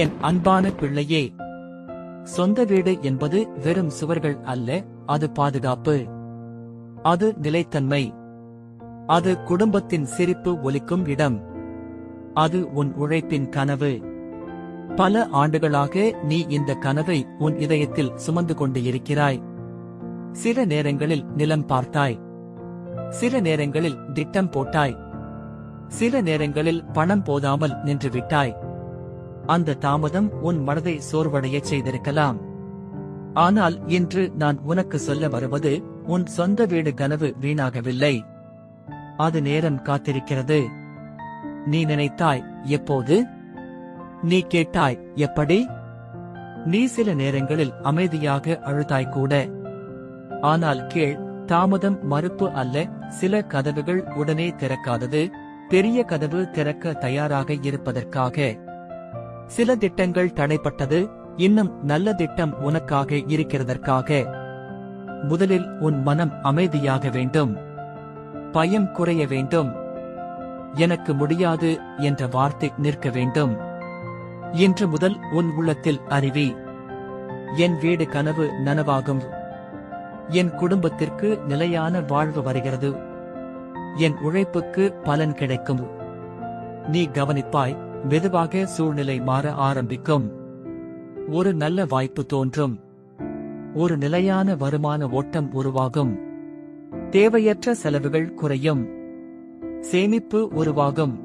என் அன்பான பிள்ளையே, சொந்த வீடு என்பது வெறும் சுவர்கள் அல்ல, அது பாதுகாப்பு. அது நிலைத்தன்மை. அது குடும்பத்தின் சிரிப்பு ஒலிக்கும் இடம். அது உன் உழைப்பின் கனவு. பல ஆண்டுகளாக நீ இந்த கனவை உன் இதயத்தில் சுமந்து கொண்டு இருக்கிறாய். சில நேரங்களில் நிலம் பார்த்தாய், சில நேரங்களில் திட்டம் போட்டாய், சில நேரங்களில் பணம் போதாமல் நின்றுவிட்டாய். அந்த தாமதம் உன் மனதை சோர்வடையச் செய்திருக்கலாம். ஆனால் இன்று நான் உனக்கு சொல்ல வருவது, உன் சொந்த வீடு கனவு வீணாகவில்லை. அது நேரம் காத்திருக்கிறது. நீ நினைத்தாய், எப்போது? நீ கேட்டாய், எப்படி? நீ சில நேரங்களில் அமைதியாக அழுதாய் கூட. ஆனால் கேள், தாமதம் மறுப்பு அல்ல. சில கதவுகள் உடனே திறக்காதது, பெரிய கதவு திறக்க தயாராக இருப்பதற்காக. சில திட்டங்கள் தடைப்பட்டது, இன்னும் நல்ல திட்டம் உனக்காக இருக்கிறதற்காக. முதலில் உன் மனம் அமைதியாக வேண்டும். பயம் குறைய வேண்டும். எனக்கு முடியாது என்ற வார்த்தை நிற்க வேண்டும். இன்று முதல் உன் உள்ளத்தில் அறிவி, என் வீடு கனவு நனவாகும். என் குடும்பத்திற்கு நிலையான வாழ்வு வருகிறது. என் உழைப்புக்கு பலன் கிடைக்கும். நீ கவனிப்பாய், மெதுவாக சூழ்நிலை மாற ஆரம்பிக்கும். ஒரு நல்ல வாய்ப்பு தோன்றும். ஒரு நிலையான வருமான ஓட்டம் உருவாகும். தேவையற்ற செலவுகள் குறையும். சேமிப்பு உருவாகும்.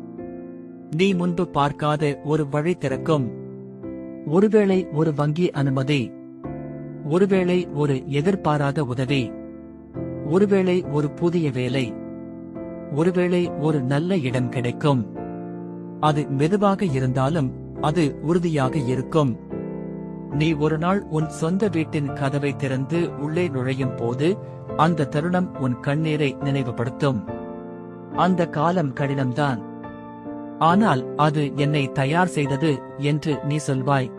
நீ முன்பு பார்க்காத ஒரு வழி திறக்கும். ஒருவேளை ஒரு வங்கி அனுமதி, ஒருவேளை ஒரு எதிர்பாராத உதவி, ஒருவேளை ஒரு புதிய வேலை, ஒருவேளை ஒரு நல்ல இடம் கிடைக்கும். அது மெதுவாக இருந்தாலும் அது உறுதியாக இருக்கும். நீ ஒரு நாள் உன் சொந்த வீட்டின் கதவை திறந்து உள்ளே நுழையும் போது அந்த தருணம் உன் கண்ணீரை நினைவுபடுத்தும். அந்த காலம் கடினம்தான், ஆனால் அது என்னை தயார் செய்தது என்று நீ சொல்வாய்.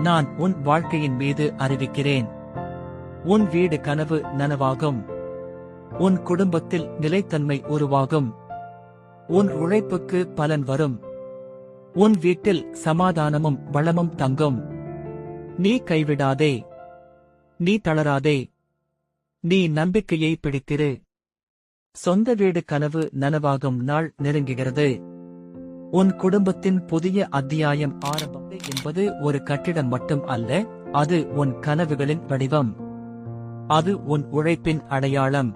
நான் உன் வாழ்க்கையின் மீது அறிவிக்கிறேன், உன் வீடு கனவு நனவாகும். உன் குடும்பத்தில் நிலைத்தன்மை உருவாகும். உன் உழைப்புக்கு பலன் வரும். உன் வீட்டில் சமாதானமும் வளமும் தங்கும். நீ கைவிடாதே. நீ தளராதே. நீ நம்பிக்கையை பிடித்திரு. சொந்த வீடு கனவு நனவாகும் நாள் நெருங்குகிறது. உன் குடும்பத்தின் புதிய அத்தியாயம் ஆரம்பம் என்பது ஒரு கட்டிடம் மட்டும் அல்ல, அது உன் கனவுகளின் வடிவம். அது உன் உழைப்பின் அடையாளம்.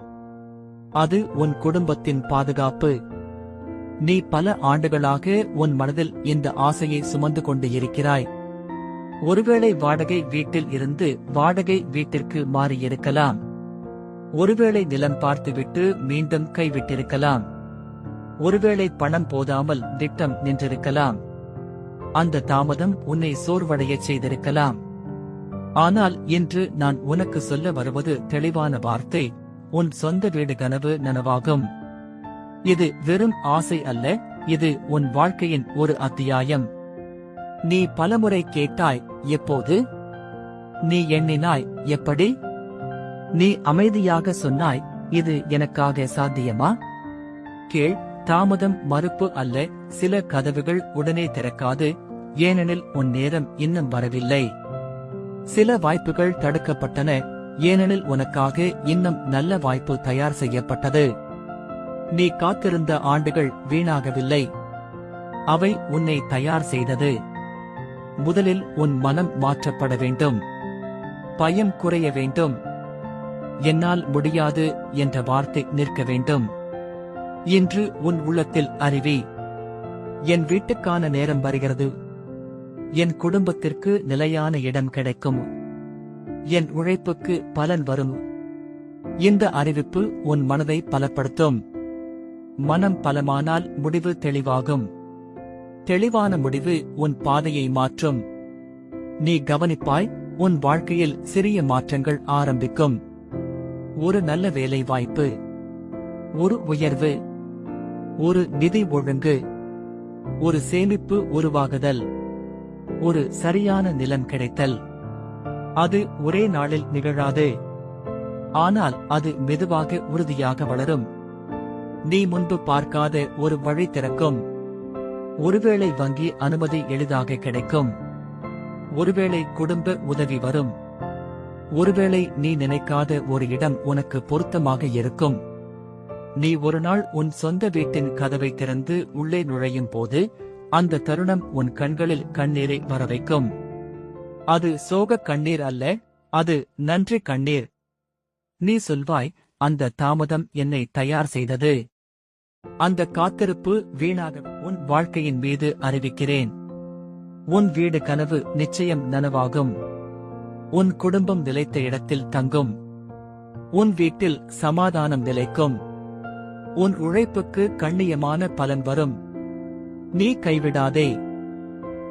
அது உன் குடும்பத்தின் பாதுகாப்பு. நீ பல ஆண்டுகளாக உன் மனதில் இந்த ஆசையை சுமந்து கொண்டு இருக்கிறாய். ஒருவேளை வாடகை வீட்டில் இருந்து வாடகை வீட்டிற்கு மாறியிருக்கலாம். ஒருவேளை நிலம் பார்த்துவிட்டு மீண்டும் கைவிட்டிருக்கலாம். ஒருவேளை பணம் போதாமல் திட்டம் நின்றிருக்கலாம். அந்த தாமதம் உன்னை சோர்வடையச் செய்திருக்கலாம். ஆனால் இன்று நான் உனக்கு சொல்ல வருவது தெளிவான வார்த்தை, உன் சொந்த வீடு கனவு நனவாகும். இது வெறும் ஆசை அல்ல, இது உன் வாழ்க்கையின் ஒரு அத்தியாயம். நீ பலமுறை கேட்டாய், எப்போது? நீ எண்ணினாய், எப்படி? நீ அமைதியாக சொன்னாய், இது எனக்காக சாத்தியமா? கேள், தாமதம் மறுப்பு அல்ல. சில கதவுகள் உடனே திறக்காது, ஏனெனில் உன் நேரம் இன்னும் வரவில்லை. சில வாய்ப்புகள் தடுக்கப்பட்டன, ஏனெனில் உனக்காக இன்னும் நல்ல வாய்ப்பு தயார் செய்யப்பட்டது. நீ காத்திருந்த ஆண்டுகள் வீணாகவில்லை. அவை உன்னை தயார் செய்தது. முதலில் உன் மனம் மாற்றப்பட வேண்டும். பயம் குறைய வேண்டும். என்னால் முடியாது என்ற வார்த்தை நிற்க வேண்டும். இன்று உன் உள்ளத்தில் அறிவி, என் வீட்டுக்கான நேரம் வருகிறது. என் குடும்பத்திற்கு நிலையான இடம் கிடைக்கும். என் உழைப்புக்கு பலன் வரும். இந்த அறிவிப்பு உன் மனதை பலப்படுத்தும். மனம் பலமானால் முடிவு தெளிவாகும். தெளிவான முடிவு உன் பாதையை மாற்றும். நீ கவனிப்பாய், உன் வாழ்க்கையில் சிறிய மாற்றங்கள் ஆரம்பிக்கும். ஒரு நல்ல வேலை வாய்ப்பு, ஒரு உயர்வு, ஒரு நிதி ஒழுங்கு, ஒரு சேமிப்பு உருவாகுதல், ஒரு சரியான நிலம் கிடைத்தல். அது ஒரே நாளில் நிகழாது, ஆனால் அது மெதுவாக உறுதியாக வளரும். நீ முன்பு பார்க்காத ஒரு வழி திறக்கும். ஒருவேளை வங்கி அனுமதி எளிதாக கிடைக்கும். ஒருவேளை குடும்ப உதவி வரும். ஒருவேளை நீ நினைக்காத ஒரு இடம் உனக்கு பொருத்தமாக இருக்கும். நீ ஒரு நாள் உன் சொந்த வீட்டின் கதவை திறந்து உள்ளே நுழையும் போது அந்த தருணம் உன் கண்களில் கண்ணீரை வரவைக்கும். அது சோக கண்ணீர் அல்ல, அது நன்றி கண்ணீர். நீ சொல்வாய், அந்த தாமதம் என்னை தயார் செய்தது. அந்த காத்திருப்பு வீணாக உன் வாழ்க்கையின் மீது அறிவிக்கிறேன். உன் வீடு கனவு நிச்சயம் நனவாகும். உன் குடும்பம் நிலைத்த இடத்தில் தங்கும். உன் வீட்டில் சமாதானம் நிலைக்கும். உன் உழைப்புக்கு கண்ணியமான பலன் வரும். நீ கைவிடாதே.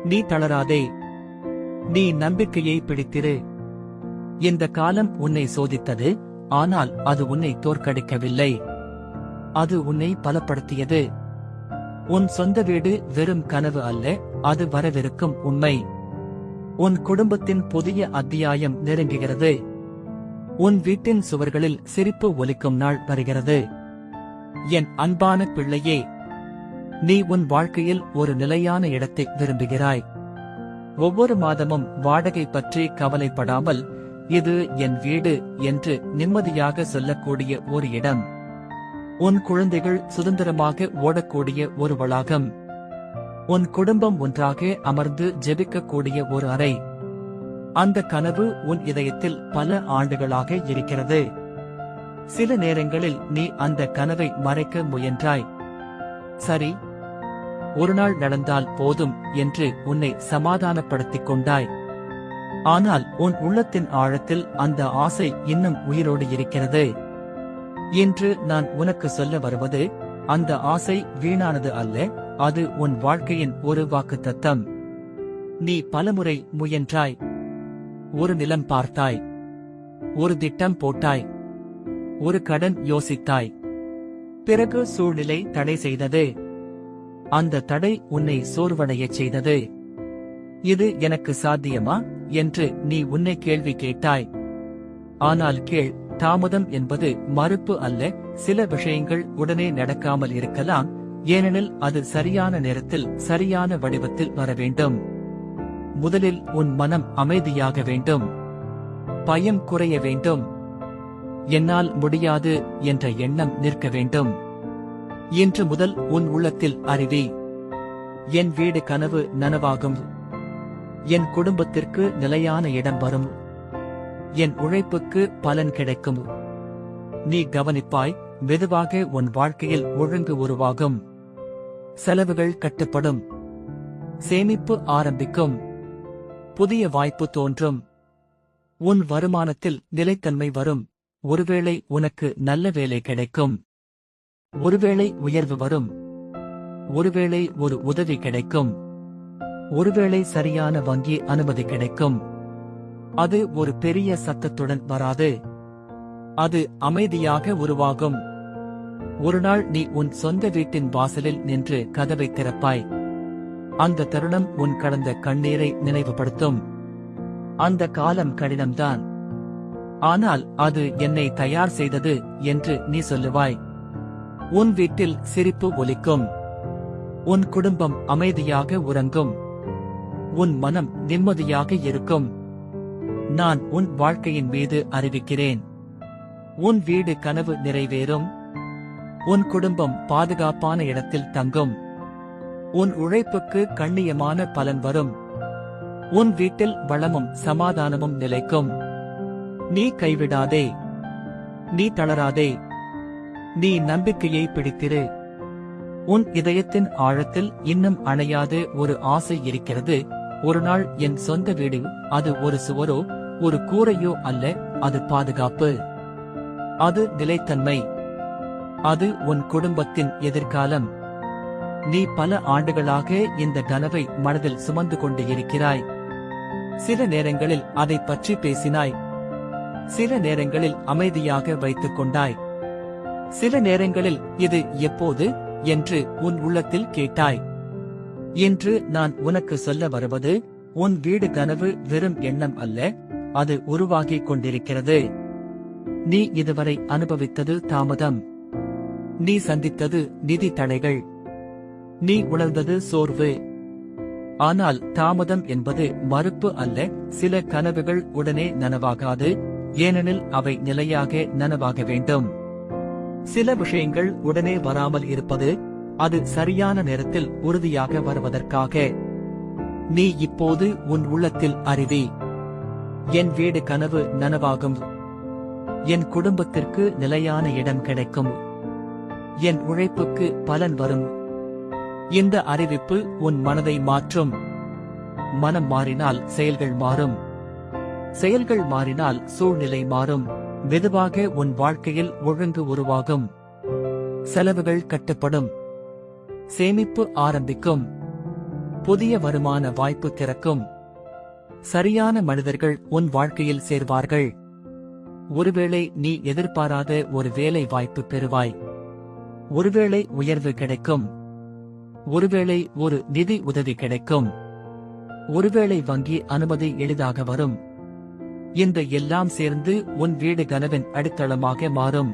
நீ தளராதே. நீ நம்பிக்கையை பிடித்திரு. இந்த காலம் உன்னை சோதித்தது, ஆனால் அது உன்னை தோற்கடிக்கவில்லை. அது உன்னை பலப்படுத்தியது. உன் சொந்த வீடு வெறும் கனவு அல்ல, அது வரவிருக்கும் உண்மை. உன் குடும்பத்தின் புதிய அத்தியாயம் நெருங்குகிறது. உன் வீட்டின் சுவர்களில் சிரிப்பு ஒலிக்கும் நாள் வருகிறது. என் அன்பான பிள்ளையே, நீ உன் வாழ்க்கையில் ஒரு நிலையான இடத்தை விரும்புகிறாய். ஒவ்வொரு மாதமும் வாடகை பற்றி கவலைப்படாமல், இது என் வீடு என்று நிம்மதியாக சொல்லக்கூடிய ஒரு இடம். உன் குழந்தைகள் சுதந்திரமாக ஓடக்கூடிய ஒரு வளாகம். உன் குடும்பம் ஒன்றாக அமர்ந்து ஜெபிக்கக்கூடிய ஒரு அறை. அந்த கனவு உன் இதயத்தில் பல ஆண்டுகளாக இருக்கிறது. சில நேரங்களில் நீ அந்த கனவை மறைக்க முயன்றாய். சரி, ஒரு நாள் நடந்தால் போதும் என்று உன்னை சமாதானப்படுத்திக் கொண்டாய். ஆனால் உன் உள்ளத்தின் ஆழத்தில் அந்த ஆசை இன்னும் உயிரோடு இருக்கிறது. இன்று நான் உனக்கு சொல்ல வருவது, அந்த ஆசை வீணானது அல்ல, அது உன் வாழ்க்கையின் ஒரு வாக்குத்தத்தம். நீ பலமுறை முயன்றாய். ஒரு நிலம் பார்த்தாய். ஒரு திட்டம் போட்டாய். ஒரு கடன் யோசித்தாய். பிறகு சூழ்நிலை தடை செய்தது. அந்த தடை உன்னை சோர்வடையச் செய்தது. இது எனக்கு சாத்தியமா என்று நீ உன்னை கேள்வி கேட்டாய். ஆனால் கேள், தாமதம் என்பது மறுப்பு அல்ல. சில விஷயங்கள் உடனே நடக்காமல் இருக்கலாம், ஏனெனில் அது சரியான நேரத்தில் சரியான வடிவத்தில் வர வேண்டும். முதலில் உன் மனம் அமைதியாக வேண்டும். பயம் குறைய வேண்டும். என்னால் முடியாது என்ற எண்ணம் நிற்க வேண்டும். இன்று முதல் உன் உள்ளத்தில் அறிவி, என் வீடு கனவு நனவாகும். என் குடும்பத்திற்கு நிலையான இடம் வரும். என் உழைப்புக்கு பலன் கிடைக்கும். நீ கவனிப்பாய், மெதுவாக உன் வாழ்க்கையில் ஒழுங்கு உருவாகும். செலவுகள் கட்டுப்படும். சேமிப்பு ஆரம்பிக்கும். புதிய வாய்ப்பு தோன்றும். உன் வருமானத்தில் நிலைத்தன்மை வரும். ஒருவேளை உனக்கு நல்ல வேலை கிடைக்கும். ஒருவேளை உயர்வு வரும். ஒருவேளை ஒரு உதவி கிடைக்கும். ஒருவேளை சரியான வங்கி அனுமதி கிடைக்கும். அது ஒரு பெரிய சத்தத்துடன் வராது. அது அமைதியாக உருவாகும். ஒரு நாள் நீ உன் சொந்த வீட்டின் வாசலில் நின்று கதவை திறப்பாய். அந்த தருணம் உன் கடந்த கண்ணீரை நினைவுபடுத்தும். அந்த காலம் கடினம்தான், ஆனால் அது என்னை தயார் செய்தது என்று நீ சொல்லுவாய். உன் வீட்டில் சிரிப்பு ஒலிக்கும். உன் குடும்பம் அமைதியாக உறங்கும். உன் மனம் நிம்மதியாக இருக்கும். நான் உன் வாழ்க்கையின் மீது அறிவிக்கிறேன், உன் வீடு கனவு நிறைவேறும். உன் குடும்பம் பாதுகாப்பான இடத்தில் தங்கும். உன் உழைப்புக்கு கண்ணியமான பலன் வரும். உன் வீட்டில் வளமும் சமாதானமும் நிலைக்கும். நீ கைவிடாதே. நீ தளராதே. நீ நம்பிக்கையை பிடித்திரு. உன் இதயத்தின் ஆழத்தில் இன்னும் அணையாத ஒரு ஆசை இருக்கிறது. ஒரு நாள் என் சொந்த வீடு, அது ஒரு சுவரோ ஒரு கூரையோ அல்ல, அது பாதுகாப்பு. அது நிலைத்தன்மை. அது உன் குடும்பத்தின் எதிர்காலம். நீ பல ஆண்டுகளாக இந்த கனவை மனதில் சுமந்து கொண்டு இருக்கிறாய். சில நேரங்களில் அதை பற்றி பேசினாய். சில நேரங்களில் அமைதியாக வைத்துக் கொண்டாய். சில நேரங்களில் இது எப்போது என்று உன் உள்ளத்தில் கேட்டாய். இன்று நான் உனக்கு சொல்ல வருவது, உன் வீடு கனவு வெறும் எண்ணம் அல்ல, அது உருவாகிக் கொண்டிருக்கிறது. நீ இதுவரை அனுபவித்தது தாமதம். நீ சந்தித்தது நிதி தடைகள். நீ உணர்ந்தது சோர்வு. ஆனால் தாமதம் என்பது மறுப்பு அல்ல. சில கனவுகள் உடனே நனவாகாது, ஏனெனில் அவை நிலையாக நனவாக வேண்டும். சில விஷயங்கள் உடனே வராமல் இருப்பது, அது சரியான நேரத்தில் உறுதியாக வருவதற்காக. நீ இப்போது உன் உள்ளத்தில் அறிவி, என் வீடு கனவு நனவாகும், என் குடும்பத்திற்கு நிலையான இடம் கிடைக்கும், என் உழைப்புக்கு பலன் வரும். இந்த அறிவிப்பு உன் மனதை மாற்றும். மனம் மாறினால் செயல்கள் மாறும், செயல்கள் மாறினால் சூழ்நிலை மாறும். மெதுவாக உன் வாழ்க்கையில் ஒழுங்கு உருவாகும். செலவுகள் கட்டுப்படும், சேமிப்பு ஆரம்பிக்கும், புதிய வருமான வாய்ப்பு திறக்கும். சரியான மனிதர்கள் உன் வாழ்க்கையில் சேர்வார்கள். ஒருவேளை நீ எதிர்பாராத ஒரு வேலை வாய்ப்பு பெறுவாய். ஒருவேளை உயர்வு கிடைக்கும். ஒருவேளை ஒரு நிதி உதவி கிடைக்கும். ஒருவேளை வங்கி அனுமதி எளிதாக வரும். இந்த எல்லாம் சேர்ந்து உன் வீடு கனவின் அடித்தளமாக மாறும்.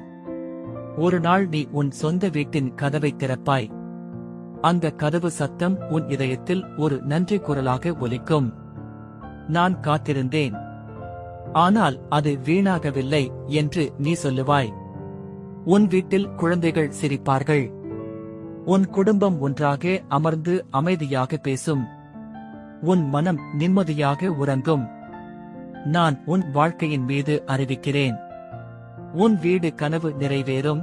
ஒரு நாள் நீ உன் சொந்த வீட்டின் கதவை திறப்பாய். அந்த கதவு சத்தம் உன் இதயத்தில் ஒரு நன்றி குரலாக ஒலிக்கும். நான் காத்திருந்தேன், ஆனால் அது வீணாகவில்லை என்று நீ சொல்லுவாய். உன் வீட்டில் குழந்தைகள் சிரிப்பார்கள். உன் குடும்பம் ஒன்றாக அமர்ந்து அமைதியாக பேசும். உன் மனம் நிம்மதியாக உறங்கும். நான் உன் வாழ்க்கையின் மீது அறிவிக்கிறேன், உன் வீடு கனவு நிறைவேறும்.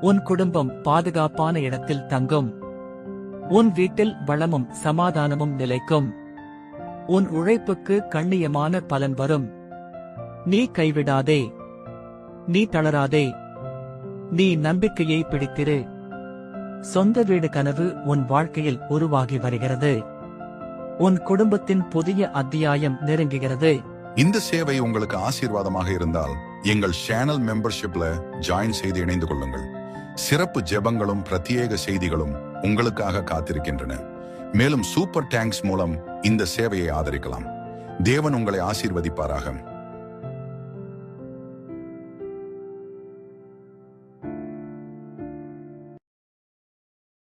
உன் குடும்பம் பாதுகாப்பான இடத்தில் தங்கும். உன் வீட்டில் வளமும் சமாதானமும் நிலைக்கும். உன் உழைப்புக்கு கண்ணியமான பலன் வரும். நீ கைவிடாதே, நீ தளராதே, நீ நம்பிக்கையை பிடித்திரு. சொந்த வீடு கனவு உன் வாழ்க்கையில் உருவாகி வருகிறது. உன் குடும்பத்தின் புதிய அத்தியாயம் நெருங்குகிறது. இந்த சேவை உங்களுக்கு ஆசீர்வாதமாக இருந்தால் எங்கள் சேனல் மெம்பர்ஷிப்ல ஜாயின் செய்து இணைந்து கொள்ளுங்கள். சிறப்பு ஜெபங்களும் பிரத்யேக செய்திகளும் உங்களுக்காக காத்திருக்கின்றன. மேலும் சூப்பர் டேங்க்ஸ் மூலம் இந்த சேவையை ஆதரிக்கலாம். தேவன் உங்களை ஆசீர்வதிப்பாராக.